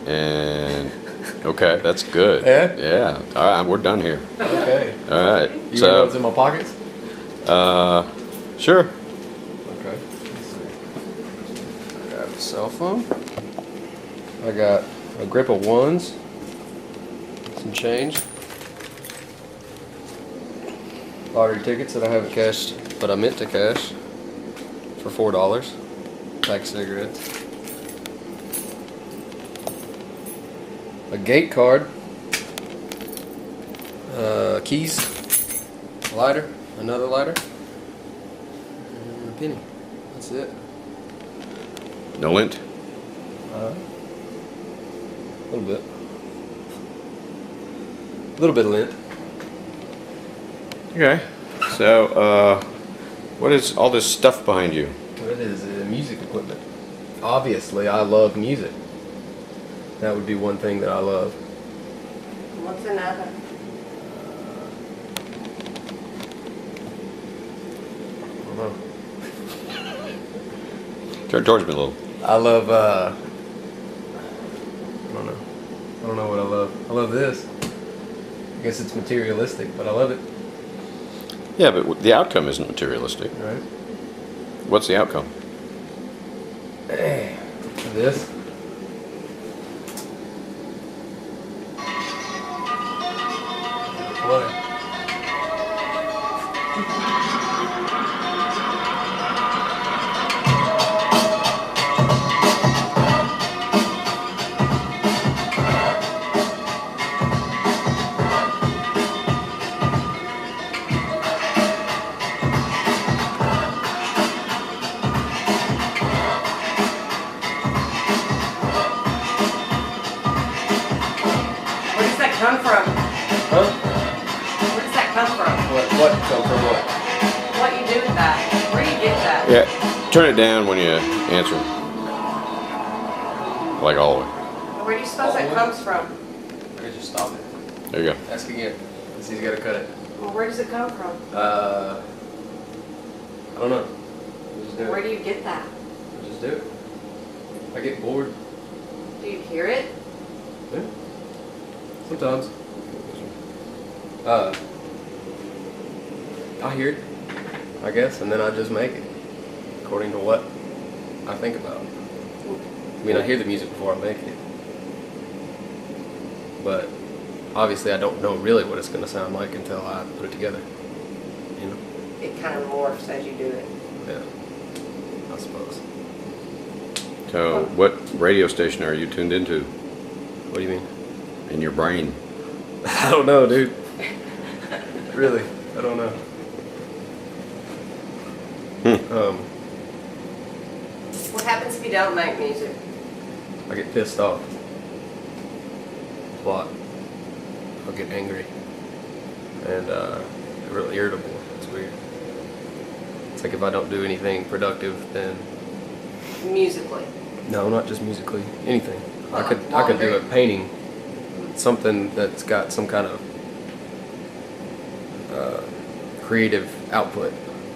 And okay, that's good. Yeah? Yeah. All right, we're done here. Okay. All right. You got what's in my pockets? Sure. Okay. Let's see. I got a cell phone. I got a grip of ones. Some change. Lottery tickets that I haven't cashed, but I meant to cash for $4. Pack of cigarettes. A gate card. Keys. Lighter. Another lighter. And a penny. That's it. No lint? A little bit. A little bit of lint. Okay. So, what is all this stuff behind you? It is music equipment. Obviously, I love music. That would be one thing that I love. What's another? I don't know. Turn towards me a little. I love, I don't know. I don't know what I love. I love this. I guess it's materialistic, but I love it. Yeah, but the outcome isn't materialistic. Right? What's the outcome? This. What? Where does that come from? Huh? Where does that come from? What come from what? What you do with that? Where do you get that? Yeah, turn it down when you answer. Like all the way. Where do you suppose that comes from? I could just stop it. There you go. Ask again. Cause he's gotta cut it. Well, where does it come from? I don't know. Just do Where it. do you get that? Just do it. I get bored. Do you hear it? Yeah. Sometimes. I hear it, I guess, and then I just make it according to what I think about. I mean, I hear the music before I make it, but obviously I don't know really what it's going to sound like until I put it together. You know? It kind of morphs as you do it. Yeah. I suppose. So, what radio station are you tuned into What do you mean? in your brain? I don't know, dude. Really, I don't know. What happens if you don't make music? I get pissed off. A lot. I'll get angry. And really irritable. It's weird. It's like if I don't do anything productive, then Musically. no, not just musically, anything. I Like could do laundry? a painting, something that's got some kind of creative output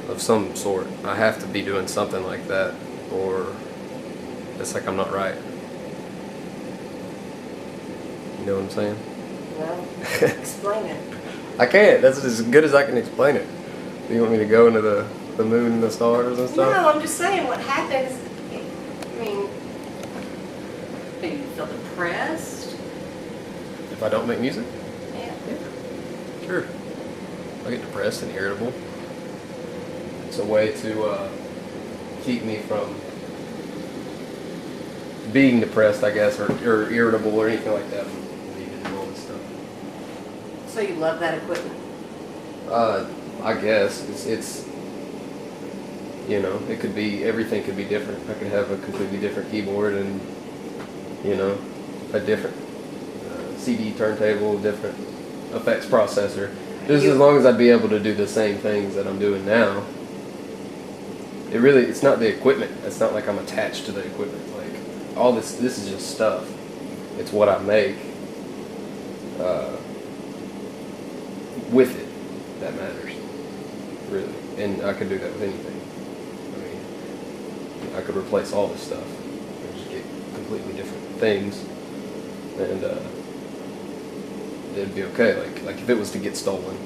of some sort. I have to be doing something like that, or it's like I'm not right. You know what I'm saying? No. Explain it. I can't. That's as good as I can explain it. Do you want me to go into the moon and the stars and stuff? No, I'm just saying what happens. I mean, do you feel depressed? If I don't make music? Yeah. Sure. I get depressed and irritable. It's a way to keep me from being depressed, I guess, or irritable or anything like that. Needed and all this stuff. So you love that equipment? I guess it's you know, it could be, everything could be different. I could have a completely different keyboard and, you know, a different CD turntable, different effects processor. Just as long as I'd be able to do the same things that I'm doing now. It's not the equipment. It's not like I'm attached to the equipment. Like, all this is just stuff. It's what I make with it that matters, really. And I could do that with anything. I mean, I could replace all this stuff and just get completely different things and it'd be okay. Like if it was to get stolen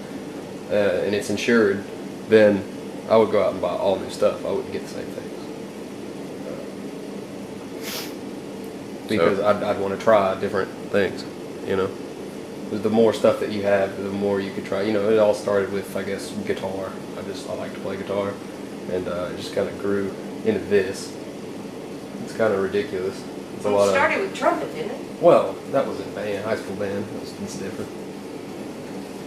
and it's insured, then I would go out and buy all new stuff. I wouldn't get the same things because I'd want to try different things, you know. 'Cause the more stuff that you have, the more you could try. You know, it all started with, I guess, guitar. I like to play guitar, and it just kind of grew into this. It's kind of ridiculous. It's a Well, lot it started with trumpet, didn't it? Well, that was in band, high school band. It's different.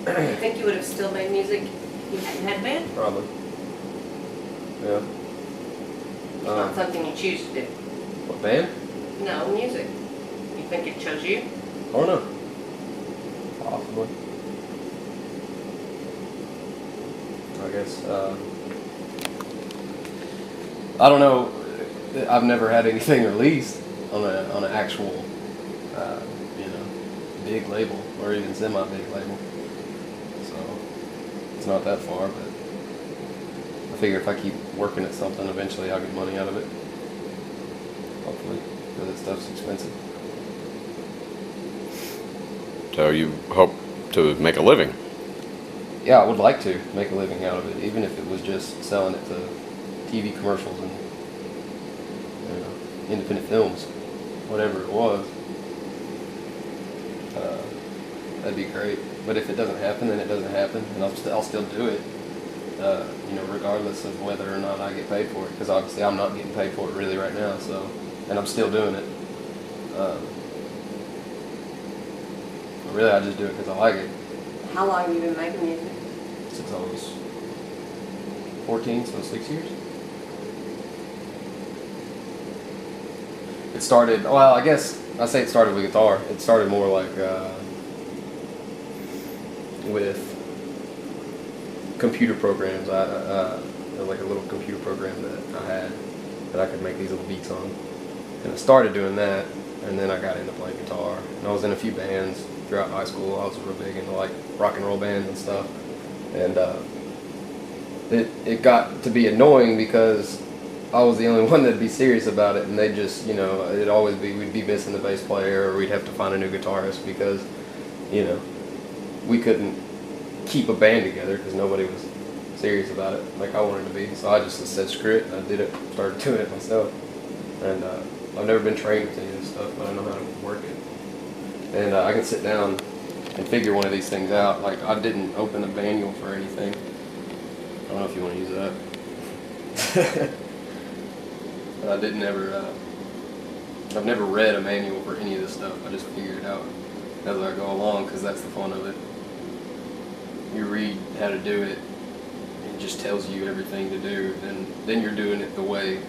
You think you would have still made music if you hadn't had a band? Probably. Yeah. It's not something you choose to do. What band? No, music. You think it chose you? I don't know. Possibly. I guess. I don't know. I've never had anything released on an actual, you know, big label or even semi-big label. So it's not that far, but I figure if I keep working at something, eventually I'll get money out of it. Hopefully, because that stuff's expensive. So you hope to make a living? Yeah, I would like to make a living out of it, even if it was just selling it to TV commercials and, you know, independent films, whatever it was. That'd be great. But if it doesn't happen, then it doesn't happen, and I'll still do it. You know, regardless of whether or not I get paid for it, because obviously I'm not getting paid for it really right now. So, and I'm still doing it. But really, I just do it because I like it. How long have you been making music? Since I was 14, so 6 years. It started, well, I guess I say it started with guitar. It started more like with computer programs. I like a little computer program that I had that I could make these little beats on. And I started doing that, and then I got into playing guitar. And I was in a few bands throughout high school. I was real big into like rock and roll bands and stuff. And it got to be annoying because I was the only one that'd be serious about it, and they just, you know, it'd always be, we'd be missing the bass player, or we'd have to find a new guitarist because, you know, we couldn't keep a band together because nobody was serious about it like I wanted to be. So I just said screw it, and I did it, started doing it myself. And I've never been trained with any of this stuff, but I know how to work it. And I can sit down and figure one of these things out. Like, I didn't open a manual for anything. I don't know if you want to use that. But I didn't ever, I've never read a manual for any of this stuff. I just figure it out as I go along, because that's the fun of it. You read how to do it, it just tells you everything to do, and then you're doing it the way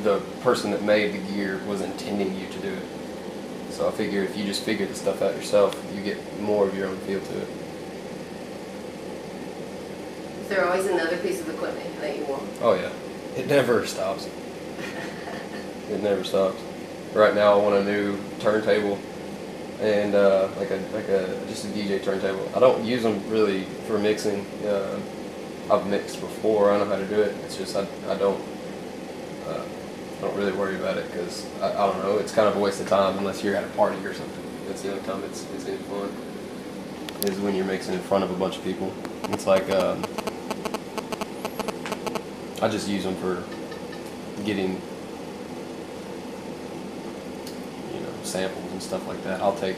the person that made the gear was intending you to do it. So I figure if you just figure the stuff out yourself, you get more of your own feel to it. Is there always another piece of equipment that you want? Oh yeah, it never stops. It never stops. Right now I want a new turntable and like a just a DJ turntable. I don't use them really for mixing. I've mixed before. I know how to do it. It's just I don't really worry about it because I don't know. It's kind of a waste of time unless you're at a party or something. That's the only time it's any fun. Is when you're mixing in front of a bunch of people. It's like I just use them for getting, you know, samples and stuff like that. I'll take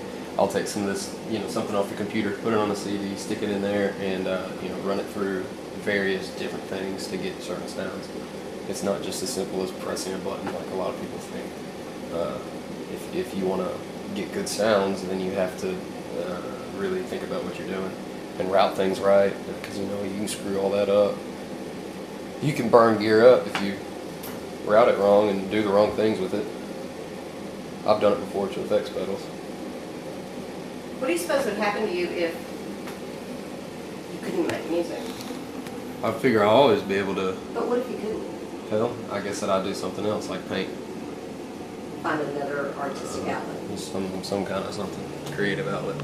some of this, you know, something off the computer, put it on a CD, stick it in there, and you know, run it through various different things to get certain sounds. It's not just as simple as pressing a button like a lot of people think. If you want to get good sounds, then you have to really think about what you're doing and route things right, because you know you can screw all that up. You can burn gear up if you route it wrong and do the wrong things with it. I've done it before to effects pedals. What do you suppose would happen to you if you couldn't make music? I figure I'll always be able to. But what if you couldn't? Hell, I guess that I'd do something else like paint. Find another artistic outlet. Some kind of something creative outlet.